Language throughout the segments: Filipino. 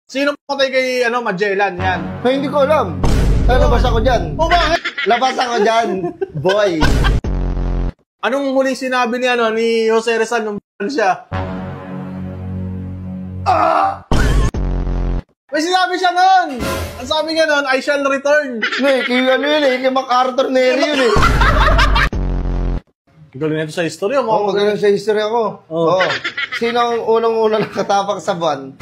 Sino patay kay, Magellan, yan? Ay, hindi ko alam. Labas ako dyan. O bakit? Labas ako dyan, boy. Anong huling sinabi ni Jose Rizal nung siya? May sinabi siya nun! Ang sabi niya nun, I shall return. Kay MacArthur Neri yun eh. Galing na ito sa history. Magaling sa history ako. Oh. Sino ang unang-unang nakatapak sa van?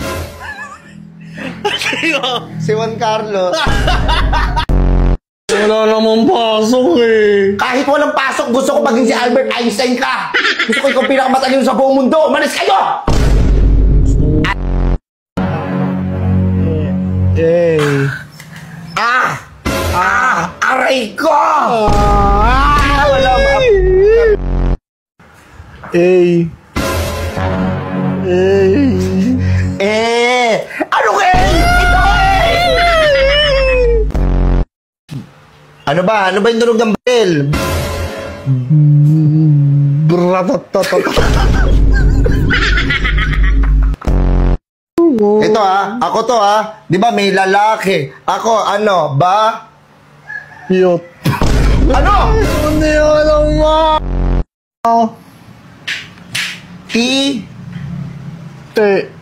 Si Juan Carlos. Wala namang pasok eh. Kahit walang pasok, gusto ko maging si Albert Einstein ka. Gusto ko ikaw pinakamatalino sa buong mundo. Malis kayo! Aray ko! Ano ka? Ito Ano ba yung tunog ng bell? Ito ako to di ba may lalaki? Ako ba? Yot. Ano? Hindi ko alam mo. Te.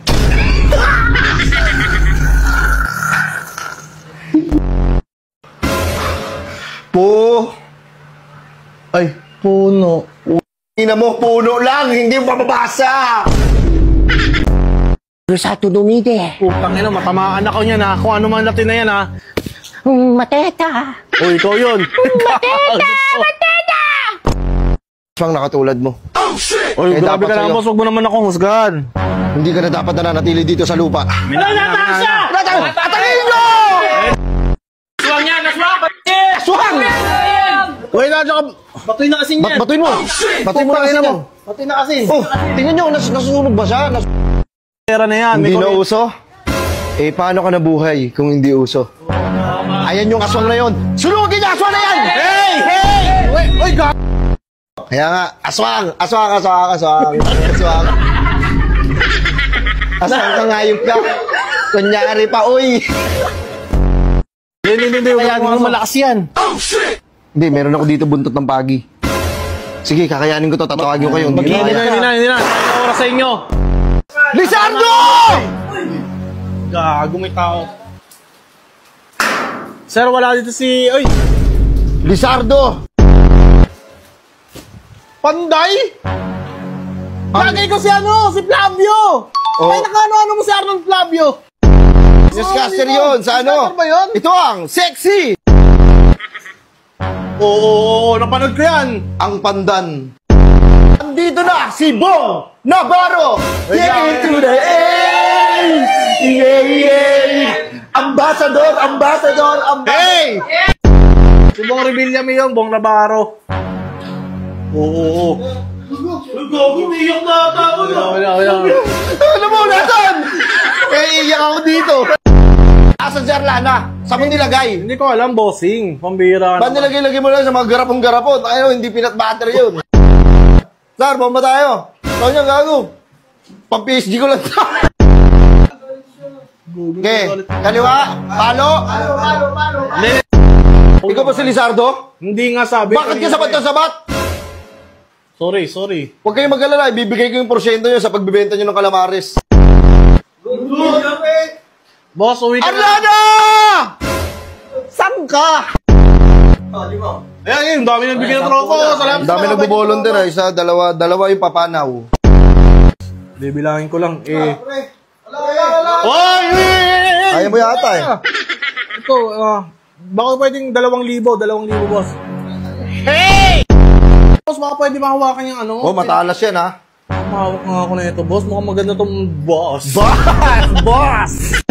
Ay, puno. Ina mo, puno lang, hindi mo mababasa. Rosato Dumide. Putang ina, matamaan ako niyan ha. Kung ano man natin na yan ha. Mateta. O, ikaw yun. Mateta! Pang nakatulad mo. Oy, grabe ka lang, boss. Huwag mo naman ako husgan. Hindi ka na dapat nananatili dito sa lupa. Minatang siya! Atangin nyo! Aswang yan! Aswang! Aswang! Uy, nandiyan ka. Batoy na asin yan. Batoy mo! Batoy mo na asin yan. Batoy na asin. Oh, tingnan nyo, nasusunog ba siya? Pera na yan. Hindi na uso? Paano ka nabuhay kung hindi uso? Ayan yung aswang na yun. Sunugin niya, aswang na yan! Hey! Uy, God! Kaya nga, aswang ka ngayop ka. Kunyari pa, uy. Hindi. Kaya malakas yan. Hindi, meron ako dito buntot ng pagi. Sige, kakayanin ko to, tatawagin ko kayo. Hindi na. Ano oras sa inyo? Lizardo! Gago, may tao. Sir, wala dito si... Uy! Lizardo! Panday? Lagay ko si Flavio! Ay, nakaano mo si Arnold Flavio? Newscaster yun, sa ano? Newscaster ba yun? Ito ang sexy! Oo, napanood ko yan. Ang pandan. Andito na si Bong Navarro! Into the air! Ambassador! Hey! Si Bong Revilla mo yun, Bong Navarro. Oo. Umiyak na ako. Wala. Alam mo, nasan? Iiyak ako dito. Asan si Arlana? Saan mo nilagay? Hindi ko alam, bossing. Pambira Ba't nilagay-lagay mo lang sa mga garapon-garapon? Ayaw, hindi peanut butter yun. Sir, bomba tayo. Tawag niya, gago. Pang-PSG ko lang tayo. Okay, kaliwa, palo. Ikaw ba si Lizardo? Hindi nga sabi. Bakit ka sabat na sabat? Sorry. Huwag kayong mag-alala, ibibigay ko yung porsyento nyo sa pagbibenta nyo ng calamares. Boss, uwi ka na. Arlana! Saan ka? Ayan, dami nagbigay ng tropo. Salamat. Dami nagbo-volunteer, isa, dalawa yung papanaw. Bibilangin ko lang, Oy! Kaya mo yata eh. Ito, baka pwedeng 2,000, boss. Hey! Boss, baka pwede mahawakan yung Oh, matalas yan ha. Mahawak nga ako na ito, boss. Mukhang maganda tong boss. Boss!